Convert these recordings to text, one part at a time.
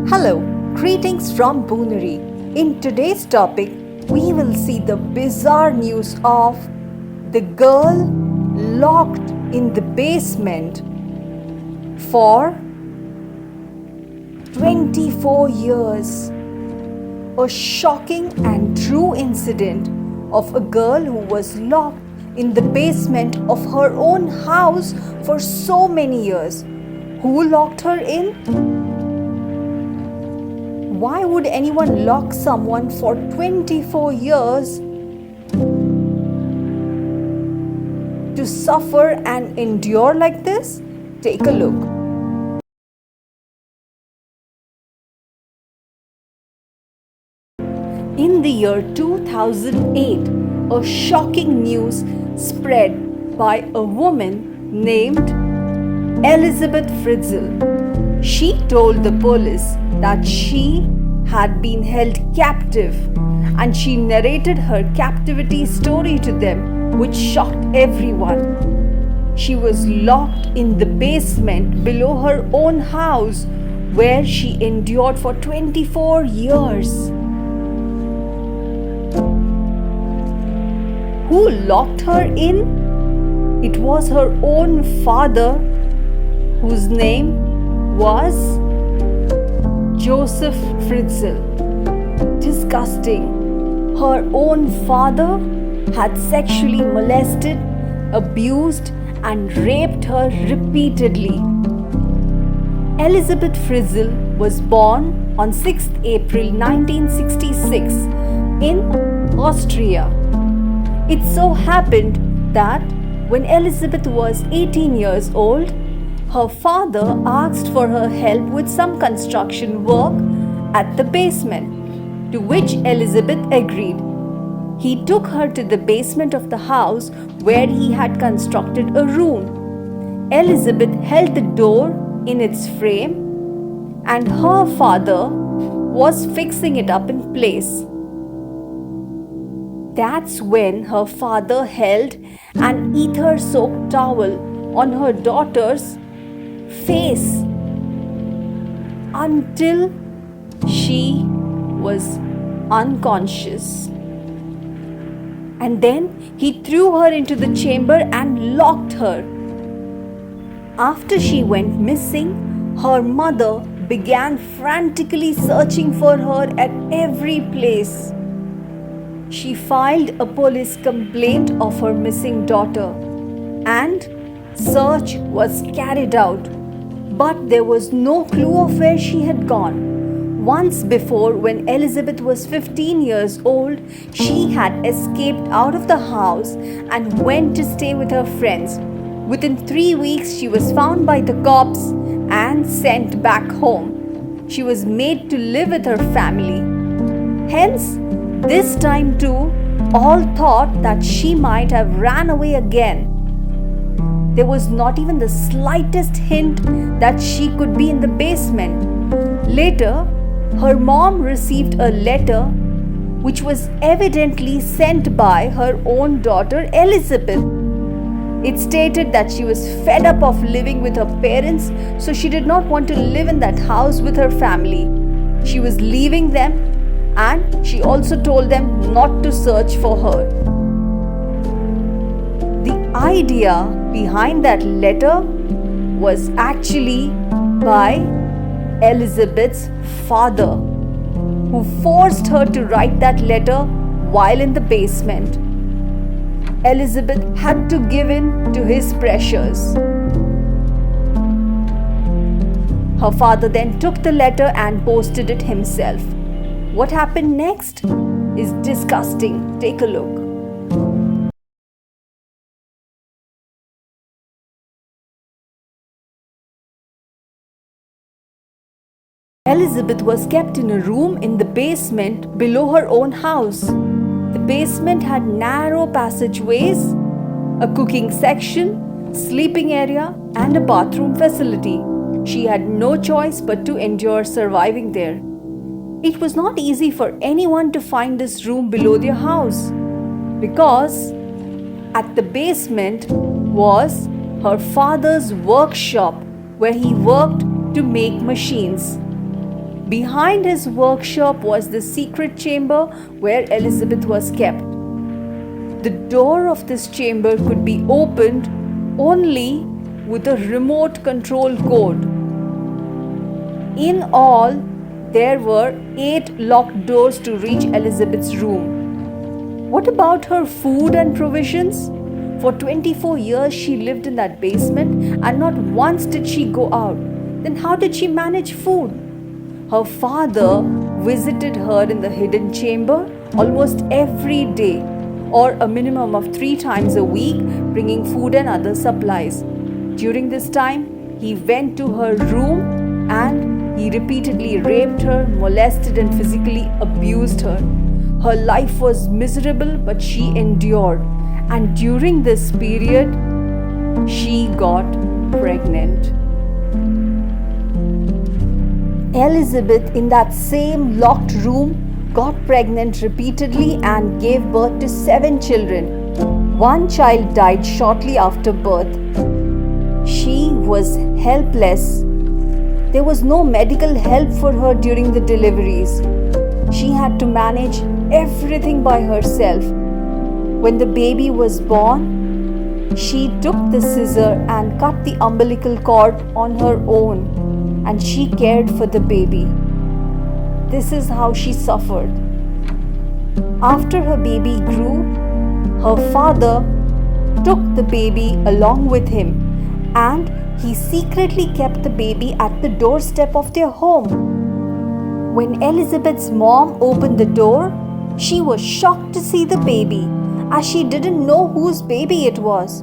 Hello, greetings from Boonary. In today's topic, we will see the bizarre news of the girl locked in the basement for 24 years. A shocking and true incident of a girl who was locked in the basement of her own house for so many years. Who locked her in? Why would anyone lock someone for 24 years to suffer and endure like this? Take a look. In the year 2008, a shocking news spread by a woman named Elisabeth Fritzl. She told the police that she had been held captive, and she narrated her captivity story to them, which shocked everyone. She was locked in the basement below her own house, where she endured for 24 years. Who locked her in? It was her own father, whose name was Josef Fritzl. Disgusting. Her own father had sexually molested, abused, and raped her repeatedly. Elisabeth Fritzl was born on 6th April 1966 in Austria. It so happened that when Elisabeth was 18 years old, her father asked for her help with some construction work at the basement, to which Elisabeth agreed. He took her to the basement of the house where he had constructed a room. Elisabeth held the door in its frame, and her father was fixing it up in place. That's when her father held an ether-soaked towel on her daughter's face until she was unconscious. And then he threw her into the chamber and locked her. After she went missing, her mother began frantically searching for her at every place. She filed a police complaint of her missing daughter, and search was carried out, but there was no clue of where she had gone. Once before, when Elisabeth was 15 years old, she had escaped out of the house and went to stay with her friends. Within 3 weeks, she was found by the cops and sent back home. She was made to live with her family. Hence, this time too, all thought that she might have ran away again. There was not even the slightest hint that she could be in the basement. Later, her mom received a letter which was evidently sent by her own daughter Elisabeth. It stated that she was fed up of living with her parents, so she did not want to live in that house with her family. She was leaving them, and she also told them not to search for her. The idea behind that letter was actually by Elisabeth's father, who forced her to write that letter while in the basement. Elisabeth had to give in to his pressures. Her father then took the letter and posted it himself. What happened next is disgusting. Take a look. Elisabeth was kept in a room in the basement below her own house. The basement had narrow passageways, a cooking section, sleeping area, and a bathroom facility. She had no choice but to endure surviving there. It was not easy for anyone to find this room below their house, because at the basement was her father's workshop where he worked to make machines. Behind his workshop was the secret chamber where Elisabeth was kept. The door of this chamber could be opened only with a remote control code. In all, there were 8 locked doors to reach Elisabeth's room. What about her food and provisions? For 24 years she lived in that basement and not once did she go out. Then how did she manage food? Her father visited her in the hidden chamber almost every day, or a minimum of 3 times a week, bringing food and other supplies. During this time, he went to her room and he repeatedly raped her, molested and physically abused her. Her life was miserable, but she endured. And during this period, she got pregnant. Elisabeth, in that same locked room, got pregnant repeatedly and gave birth to 7 children. 1 child died shortly after birth. She was helpless. There was no medical help for her during the deliveries. She had to manage everything by herself. When the baby was born, she took the scissor and cut the umbilical cord on her own, and she cared for the baby. This is how she suffered. After her baby grew, her father took the baby along with him, and he secretly kept the baby at the doorstep of their home. When Elisabeth's mom opened the door, she was shocked to see the baby, as she didn't know whose baby it was.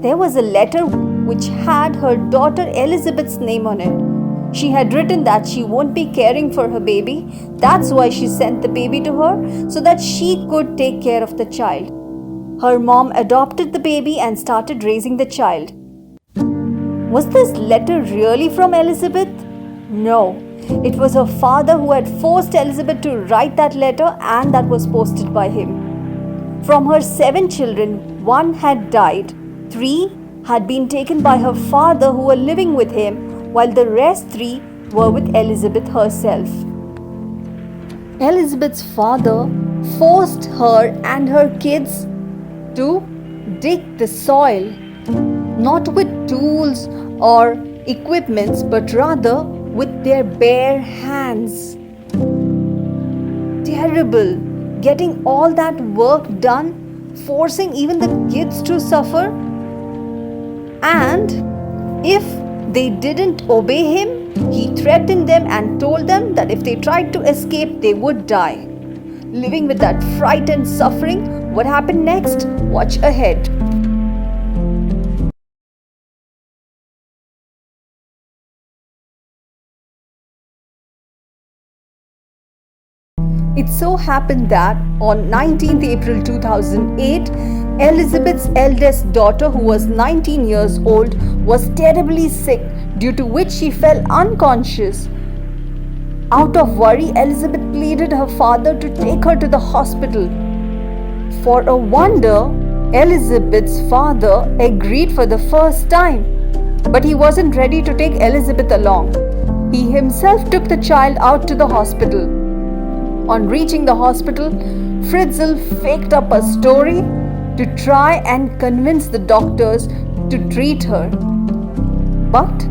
There was a letter which had her daughter Elisabeth's name on it. She had written that she won't be caring for her baby. That's why she sent the baby to her, so that she could take care of the child. Her mom adopted the baby and started raising the child. Was this letter really from Elisabeth? No. It was her father who had forced Elisabeth to write that letter, and that was posted by him. From her 7 children, 1 had died. 3 had been taken by her father who were living with him, while the rest 3 were with Elisabeth herself. Elisabeth's father forced her and her kids to dig the soil, not with tools or equipments, but rather with their bare hands. Terrible, getting all that work done, forcing even the kids to suffer. And if they didn't obey him, he threatened them and told them that if they tried to escape, they would die. Living with that fright and suffering, what happened next? Watch ahead. It so happened that on 19th April 2008, Elisabeth's eldest daughter, who was 19 years old, was terribly sick, due to which she fell unconscious. Out of worry, Elisabeth pleaded her father to take her to the hospital. For a wonder, Elisabeth's father agreed for the first time, but he wasn't ready to take Elisabeth along. He himself took the child out to the hospital. On reaching the hospital, Fritzl faked up a story to try and convince the doctors to treat her. But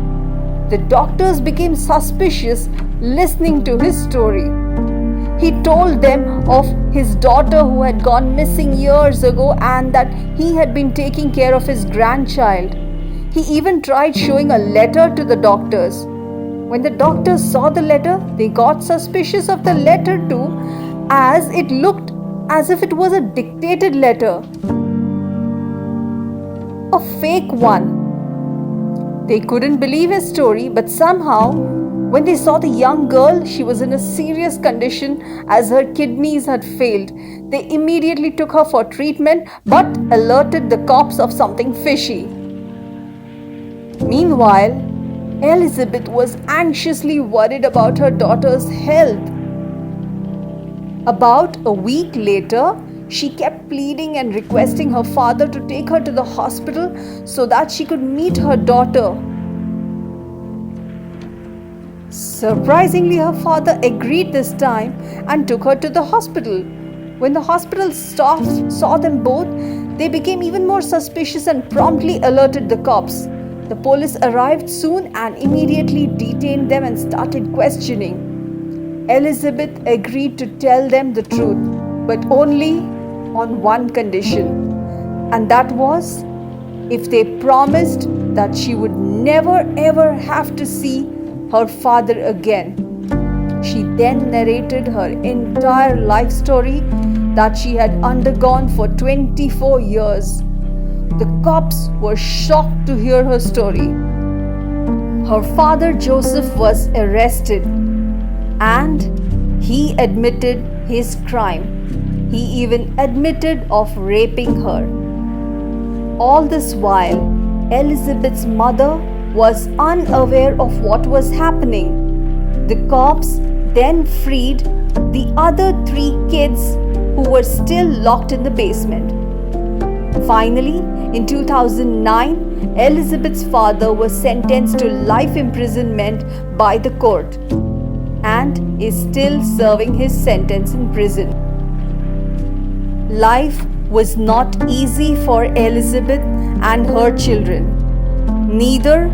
the doctors became suspicious listening to his story. He told them of his daughter who had gone missing years ago and that he had been taking care of his grandchild. He even tried showing a letter to the doctors. When the doctors saw the letter, they got suspicious of the letter too, as it looked as if it was a dictated letter. A fake one. They couldn't believe his story, but somehow, when they saw the young girl, she was in a serious condition as her kidneys had failed. They immediately took her for treatment but alerted the cops of something fishy. Meanwhile, Elisabeth was anxiously worried about her daughter's health. About a week later, she kept pleading and requesting her father to take her to the hospital so that she could meet her daughter. Surprisingly, her father agreed this time and took her to the hospital. When the hospital staff saw them both, they became even more suspicious and promptly alerted the cops. The police arrived soon and immediately detained them and started questioning. Elisabeth agreed to tell them the truth, but only on one condition, and that was if they promised that she would never ever have to see her father again. She then narrated her entire life story that she had undergone for 24 years. The cops were shocked to hear her story. Her father Joseph was arrested and he admitted his crime. He even admitted of raping her. All this while, Elisabeth's mother was unaware of what was happening. The cops then freed the other 3 kids who were still locked in the basement. Finally, in 2009, Elisabeth's father was sentenced to life imprisonment by the court and is still serving his sentence in prison. Life was not easy for Elisabeth and her children. Neither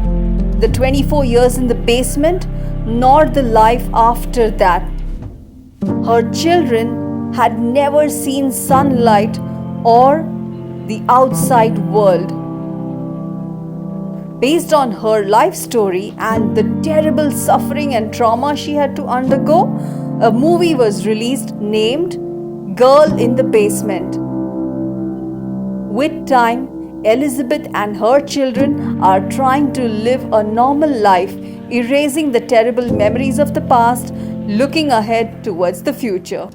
the 24 years in the basement nor the life after that. Her children had never seen sunlight or the outside world. Based on her life story and the terrible suffering and trauma she had to undergo, a movie was released named Girl in the Basement. With time, Elisabeth and her children are trying to live a normal life, erasing the terrible memories of the past, looking ahead towards the future.